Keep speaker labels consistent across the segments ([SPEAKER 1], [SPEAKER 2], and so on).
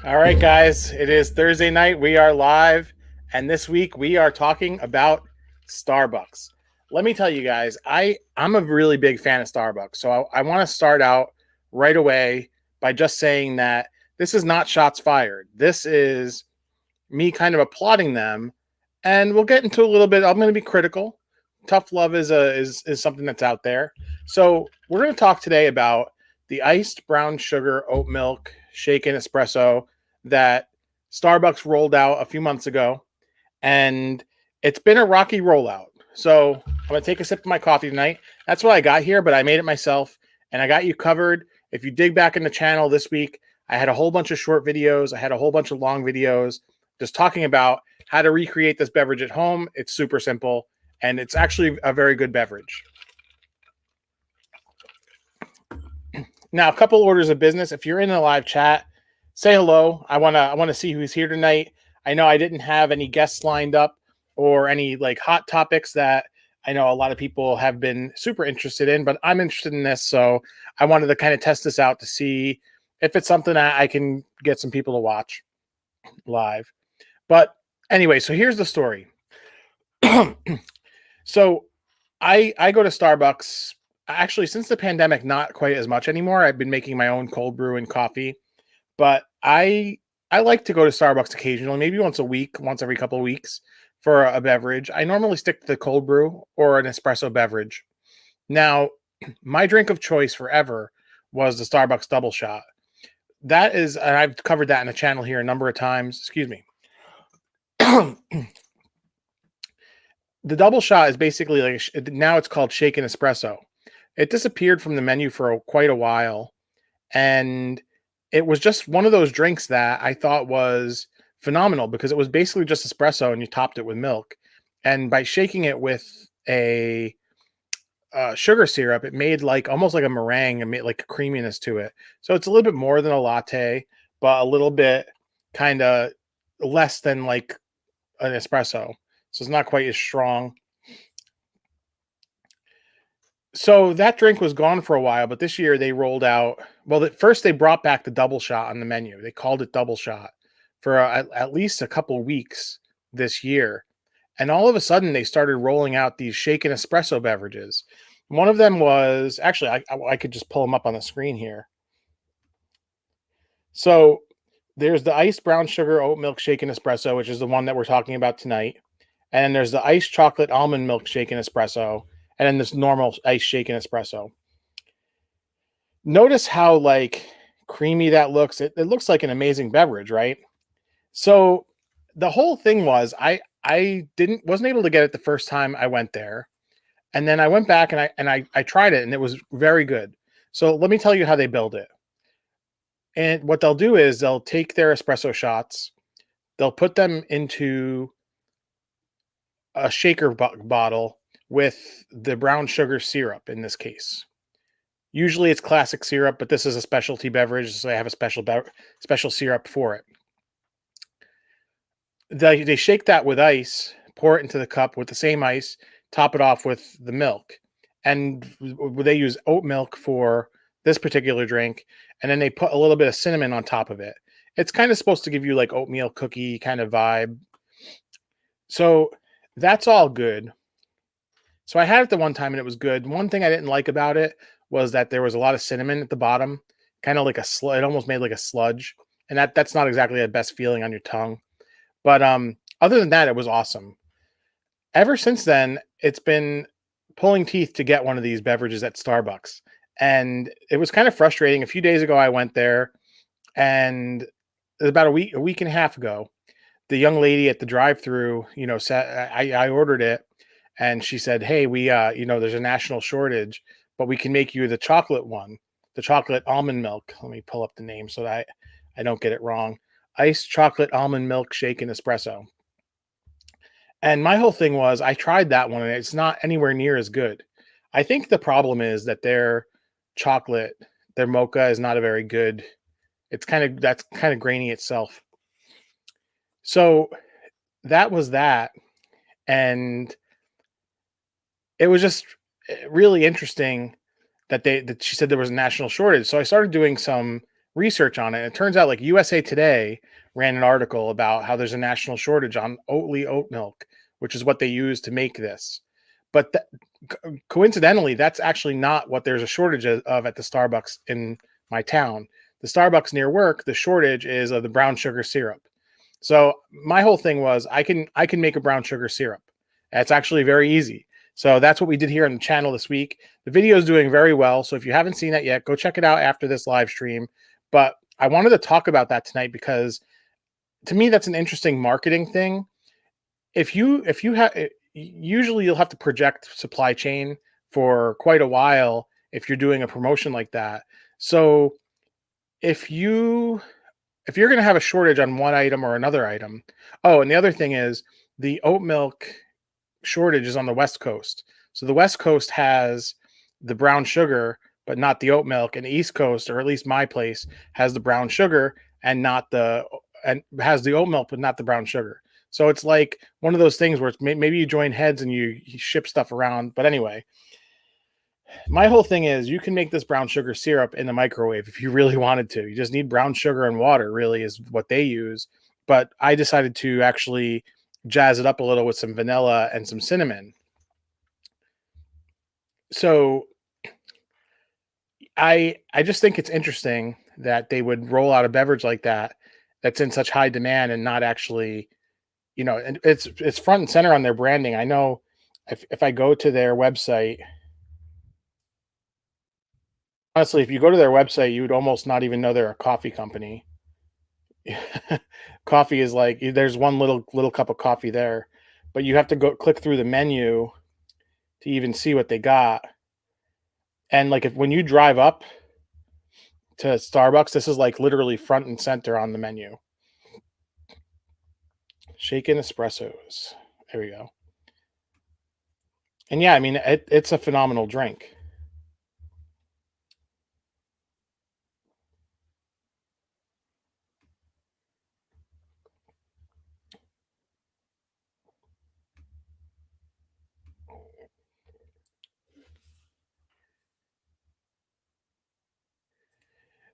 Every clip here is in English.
[SPEAKER 1] All right, guys, it is Thursday night. We are live, and this week we are talking about Starbucks. Let me tell you guys, I'm a really big fan of Starbucks, so I want to start out right away by just saying that this is not shots fired. This is me kind of applauding them, and we'll get into a little bit. I'm going to be critical. Tough love is something that's out there. So we're going to talk today about the iced brown sugar oat milk shaken espresso that Starbucks rolled out a few months ago, and it's been a rocky rollout. So I'm going to take a sip of my coffee tonight. That's what I got here, but I made it myself, and I got you covered. If you dig back in the channel this week, I had a whole bunch of short videos. I had a whole bunch of long videos just talking about how to recreate this beverage at home. It's super simple, and it's actually a very good beverage. Now, a couple orders of business. If you're in the live chat, say hello. I wanna see who's here tonight. I know I didn't have any guests lined up or any like hot topics that I know a lot of people have been super interested in, but I'm interested in this, so I wanted to kind of test this out to see if it's something that I can get some people to watch live. But anyway, so here's the story. So I go to Starbucks actually since the pandemic, not quite as much anymore. I've been making my own cold brew and coffee, but I like to go to Starbucks occasionally, maybe once a week, once every couple of weeks for a beverage. I normally stick to the cold brew or an espresso beverage. Now, my drink of choice forever was the Starbucks double shot. That is, and I've covered that in the channel here a number of times. Excuse me. The double shot is basically like now it's called shaken espresso. It disappeared from the menu for quite a while, and it was just one of those drinks that I thought was phenomenal because it was basically just espresso and you topped it with milk. And by shaking it with a sugar syrup, it made like almost like a meringue and made like a creaminess to it. So it's a little bit more than a latte, but a little bit kind of less than like an espresso. So it's not quite as strong. So that drink was gone for a while, but this year they rolled out. Well, at first they brought back the double shot on the menu. They called it double shot for at least a couple of weeks this year. And all of a sudden they started rolling out these shaken espresso beverages. One of them was actually, I could just pull them up on the screen here. So there's the iced brown sugar oat milk shaken espresso, which is the one that we're talking about tonight. And then there's the iced chocolate almond milk shaken espresso, and then this normal ice shaken espresso. Notice how like creamy that looks. It looks like an amazing beverage, right? So the whole thing was I didn't wasn't able to get it the first time I went there. And then I went back and I tried it and it was very good. So let me tell you how they build it. And what they'll do is they'll take their espresso shots, they'll put them into a shaker bottle with the brown sugar syrup in this case. Usually it's classic syrup, but this is a specialty beverage, so they have a special syrup for it. They shake that with ice, pour it into the cup with the same ice, top it off with the milk. And they use oat milk for this particular drink, and then they put a little bit of cinnamon on top of it. It's kind of supposed to give you like oatmeal cookie kind of vibe. So that's all good. So I had it the one time and it was good. One thing I didn't like about it was that there was a lot of cinnamon at the bottom, kind of like a it almost made like a sludge, and that's not exactly the best feeling on your tongue. But other than that, it was awesome. Ever since then, it's been pulling teeth to get one of these beverages at Starbucks, and it was kind of frustrating. A few days ago, I went there, and about a week and a half ago, the young lady at the drive-through, said I ordered it, and she said, "Hey, we there's a national shortage, but we can make you the chocolate one, the chocolate almond milk." Let me pull up the name so that I don't get it wrong. Iced chocolate almond milk shaken espresso. And my whole thing was I tried that one and it's not anywhere near as good. I think the problem is that their chocolate, their mocha is not a very good. That's kind of grainy itself. So that was that. And it was just really interesting that she said there was a national shortage. So I started doing some research on it. It turns out like USA Today ran an article about how there's a national shortage on Oatly oat milk, which is what they use to make this. But coincidentally, that's actually not what there's a shortage of at the Starbucks in my town. The Starbucks near work, the shortage is of the brown sugar syrup. So my whole thing was I can make a brown sugar syrup. It's actually very easy. So that's what we did here on the channel this week. The video is doing very well. So if you haven't seen that yet, go check it out after this live stream. But I wanted to talk about that tonight because to me, that's an interesting marketing thing. If you have, usually you'll have to project supply chain for quite a while if you're doing a promotion like that. So if you're going to have a shortage on one item or another item. Oh, and the other thing is the oat milk shortage is on the West Coast. So the West Coast has the brown sugar, but not the oat milk. And the East Coast, or at least my place, has the brown sugar and has the oat milk, but not the brown sugar. So it's like one of those things where maybe you join heads and you ship stuff around. But anyway, my whole thing is you can make this brown sugar syrup in the microwave if you really wanted to. You just need brown sugar and water, really, is what they use. But I decided to actually jazz it up a little with some vanilla and some cinnamon. So I just think it's interesting that they would roll out a beverage like that that's in such high demand and not actually, and it's front and center on their branding. I know if I go to their website, honestly, if you go to their website, you would almost not even know they're a coffee company. Coffee is like there's one little cup of coffee there, but you have to go click through the menu to even see what they got. And like when you drive up to Starbucks, this is like literally front and center on the menu. Shaken espressos. There we go. And yeah, I mean it's a phenomenal drink.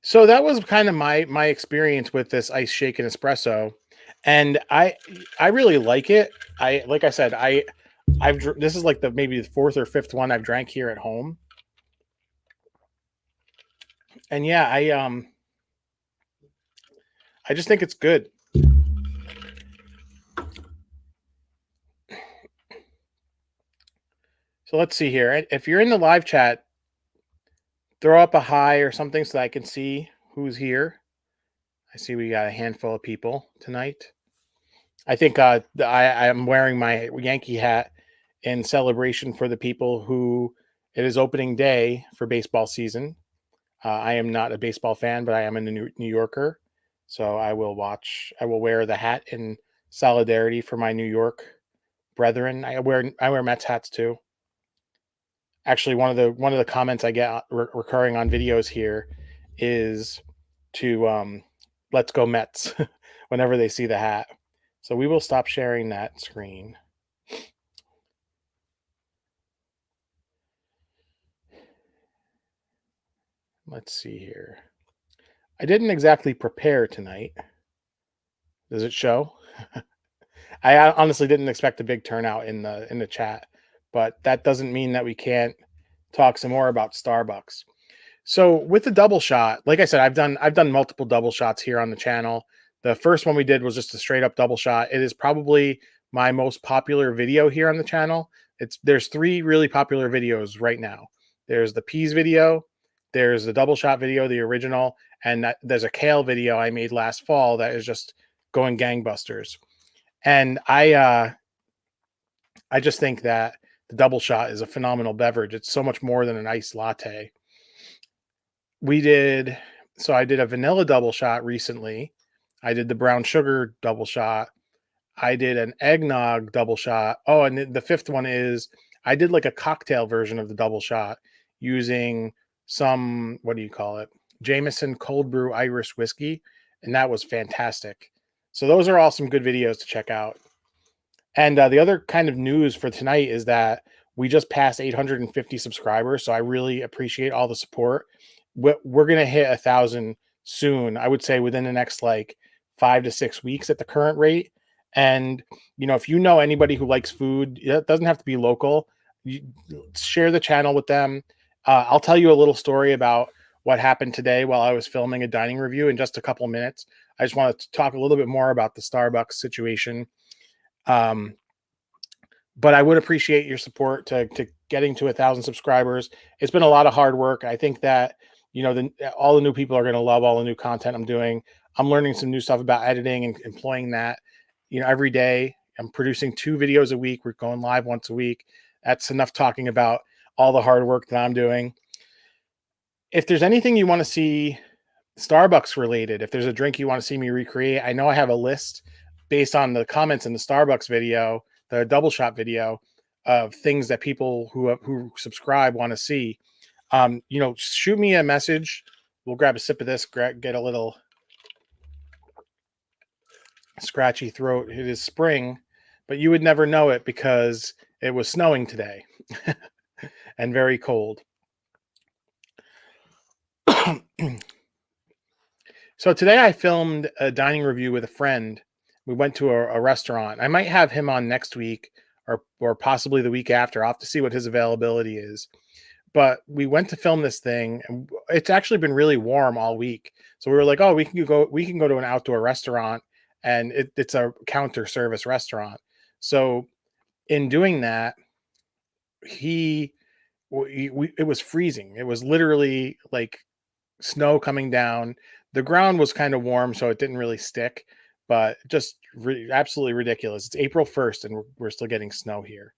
[SPEAKER 1] So that was kind of my experience with this ice shaken espresso, and I really like it. Like I said, this is like maybe the fourth or fifth one I've drank here at home, and yeah, I just think it's good. So let's see here. If you're in the live chat, throw up a hi or something so that I can see who's here. I see we got a handful of people tonight. I think I am wearing my Yankee hat in celebration for the people who it is opening day for baseball season. I am not a baseball fan, but I am a New Yorker, so I will wear the hat in solidarity for my New York brethren. I wear Mets hats too. Actually, one of the comments I get recurring on videos here is to let's go Mets whenever they see the hat. So we will stop sharing that screen. Let's see here. I didn't exactly prepare tonight. Does it show? I honestly didn't expect a big turnout in the chat, but that doesn't mean that we can't talk some more about Starbucks. So with the double shot, like I said, I've done multiple double shots here on the channel. The first one we did was just a straight up double shot. It is probably my most popular video here on the channel. There's three really popular videos right now. There's the peas video, there's the double shot video, the original, and there's a kale video I made last fall that is just going gangbusters. And I just think that the double shot is a phenomenal beverage. It's so much more than an iced latte. I did a vanilla double shot recently. I did the brown sugar double shot. I did an eggnog double shot. Oh, and the fifth one is I did like a cocktail version of the double shot using some, what do you call it? Jameson cold brew Irish whiskey. And that was fantastic. So those are all some good videos to check out. And the other kind of news for tonight is that we just passed 850 subscribers. So I really appreciate all the support. We're going to hit 1,000 soon. I would say within the next like 5 to 6 weeks at the current rate. And if you know anybody who likes food, it doesn't have to be local. You share the channel with them. I'll tell you a little story about what happened today while I was filming a dining review in just a couple minutes. I just want to talk a little bit more about the Starbucks situation. Um, but I would appreciate your support to getting to 1,000 subscribers. It's been a lot of hard work. I think that all the new people are going to love all the new content I'm doing. I'm learning some new stuff about editing and employing that. Every day I'm producing 2 videos a week. We're going live once a week. That's enough talking about all the hard work that I'm doing. If there's anything you want to see Starbucks related, if there's a drink you want to see me recreate, I know I have a list based on the comments in the Starbucks video, the double shot video, of things that people who subscribe want to see. Shoot me a message. We'll grab a sip of this, get a little scratchy throat. It is spring, but you would never know it because it was snowing today and very cold. So today I filmed a dining review with a friend. We went to a restaurant. I might have him on next week or possibly the week after. I'll have to see what his availability is. But we went to film this thing, and it's actually been really warm all week. So we were like, oh, we can go to an outdoor restaurant, and it's a counter service restaurant. So in doing that, it was freezing. It was literally like snow coming down. The ground was kind of warm, so it didn't really stick, but just absolutely ridiculous. It's April 1st, and we're still getting snow here.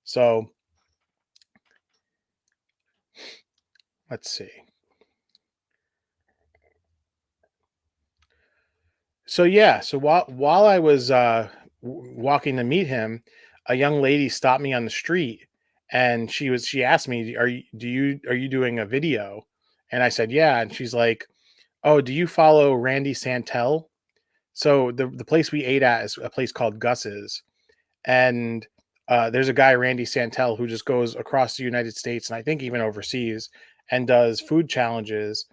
[SPEAKER 1] So let's see. So yeah, so while I was walking to meet him, a young lady stopped me on the street, and she asked me, are you doing a video?" And I said, "Yeah." And she's like, "Oh, do you follow Randy Santel?" So the place we ate at is a place called Gus's, and there's a guy, Randy Santel, who just goes across the United States and I think even overseas and does food challenges.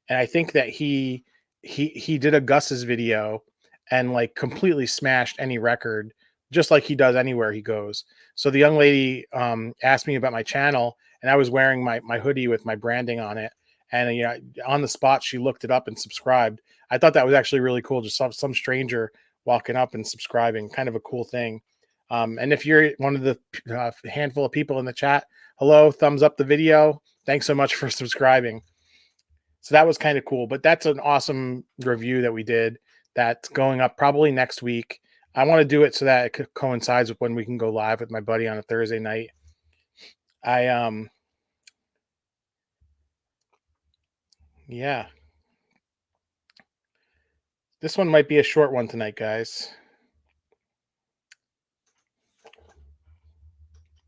[SPEAKER 1] And I think that he did a Gus's video and like completely smashed any record, just like he does anywhere he goes. So the young lady asked me about my channel, and I was wearing my hoodie with my branding on it. And on the spot, she looked it up and subscribed. I thought that was actually really cool. Just some stranger walking up and subscribing, kind of a cool thing. And if you're one of the handful of people in the chat, hello, thumbs up the video. Thanks so much for subscribing. So that was kind of cool. But that's an awesome review that we did. That's going up probably next week. I want to do it so that it coincides with when we can go live with my buddy on a Thursday night. Yeah. This one might be a short one tonight, guys.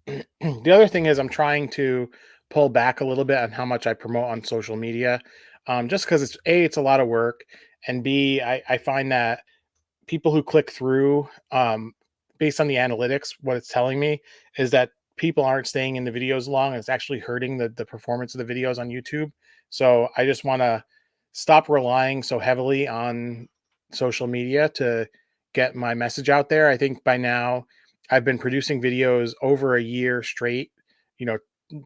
[SPEAKER 1] The other thing is I'm trying to pull back a little bit on how much I promote on social media, just because it's a lot of work, and B, I find that people who click through, based on the analytics, what it's telling me is that people aren't staying in the videos long, and it's actually hurting the performance of the videos on YouTube. So I just want to stop relying so heavily on social media to get my message out there. I think by now I've been producing videos over a year straight, you know,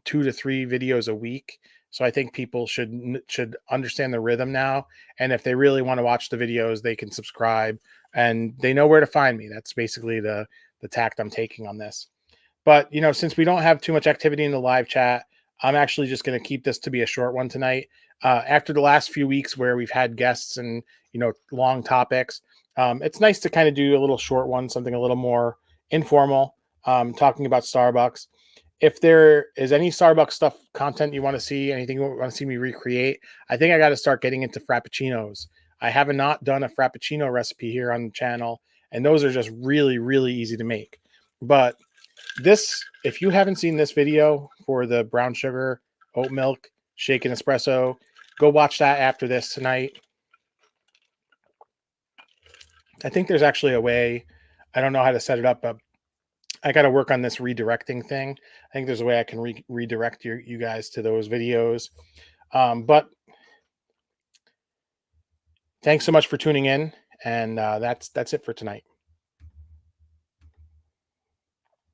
[SPEAKER 1] 2 to 3 videos a week. So I think people should understand the rhythm now. And if they really want to watch the videos, they can subscribe and they know where to find me. That's basically the tact I'm taking on this. But since we don't have too much activity in the live chat, I'm actually just going to keep this to be a short one tonight. After the last few weeks where we've had guests and long topics, it's nice to kind of do a little short one, something a little more informal, talking about Starbucks. If there is any Starbucks stuff content you want to see, anything you want to see me recreate, I think I got to start getting into frappuccinos. I have not done a frappuccino recipe here on the channel, and those are just really, really easy to make. But if you haven't seen this video for the brown sugar oat milk shaken espresso, go watch that after this tonight. I think there's actually a way. I don't know how to set it up, but I got to work on this redirecting thing. I think there's a way I can redirect you guys to those videos. But Thanks so much for tuning in, and that's it for tonight.